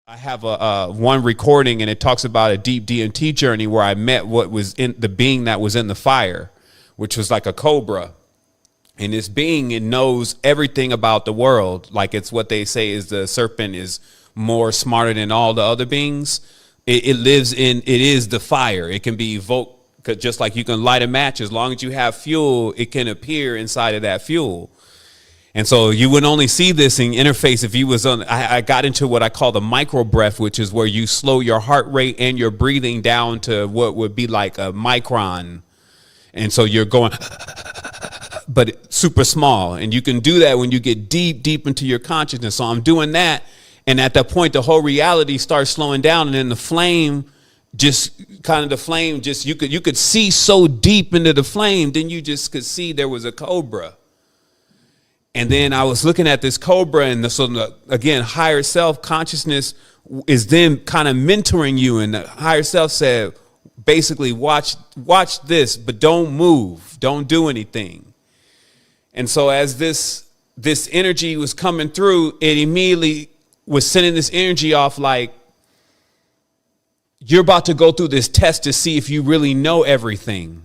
I have a one recording, and it talks about a deep DMT journey where I met what was in the being that was in the fire, which was like a cobra. And this being, it knows everything about the world. Like, it's what they say is the serpent is more smarter than all the other beings. It lives in, it is the fire. It can be evoked, just like you can light a match. As long as you have fuel, it can appear inside of that fuel. And so you would only see this in interface if you was on, I got into what I call the micro breath, which is where you slow your heart rate and your breathing down to what would be like a micron. And so you're going, but super small. And you can do that when you get deep, deep into your consciousness. So I'm doing that. And at that point, the whole reality starts slowing down. And then the flame, just kind of the flame, just you could see so deep into the flame. Then you just could see there was a cobra. And then I was looking at this cobra, and again, higher self consciousness is then kind of mentoring you. And the higher self said, basically, watch this, but don't move, don't do anything. And so as this energy was coming through, it immediately was sending this energy off like, you're about to go through this test to see if you really know everything.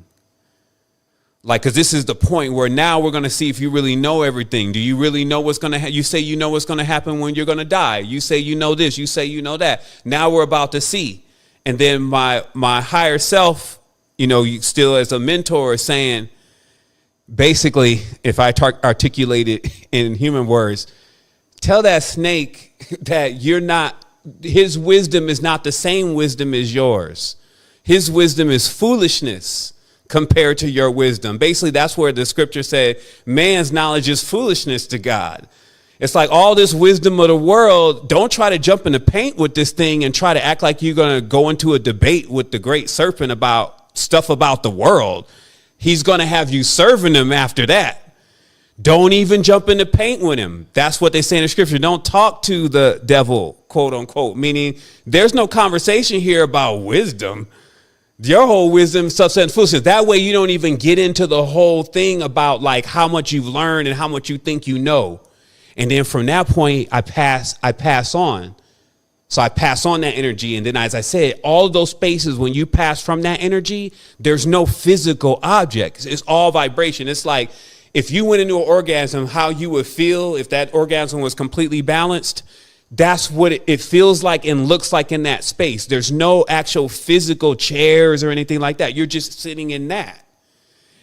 Like, because this is the point where now we're going to see if you really know everything. Do you really know what's going to happen? You say you know what's going to happen when you're going to die. You say you know this. You say you know that. Now we're about to see. And then my higher self, still as a mentor, is saying, basically, if I articulate it in human words, tell that snake that his wisdom is not the same wisdom as yours. His wisdom is foolishness compared to your wisdom. Basically, that's where the scripture said, man's knowledge is foolishness to God. It's like all this wisdom of the world, don't try to jump in the paint with this thing and try to act like you're going to go into a debate with the great serpent about stuff about the world. He's going to have you serving him after that. Don't even jump in the paint with him. That's what they say in the scripture. Don't talk to the devil, quote unquote, meaning there's no conversation here about wisdom. Your whole wisdom, substance, foolishness. That way you don't even get into the whole thing about like how much you've learned and how much you think you know. And then from that point, I pass on. So I pass on that energy. And then, as I said, all of those spaces, when you pass from that energy, there's no physical object. It's all vibration. It's like if you went into an orgasm, how you would feel if that orgasm was completely balanced. That's what it feels like and looks like in that space. There's no actual physical chairs or anything like that. You're just sitting in that.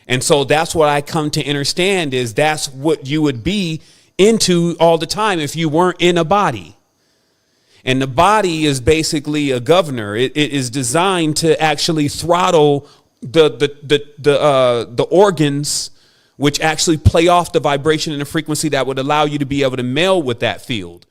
And so that's what I come to understand is that's what you would be into all the time if you weren't in a body. And the body is basically a governor. It is designed to actually throttle the organs, which actually play off the vibration and the frequency that would allow you to be able to meld with that field.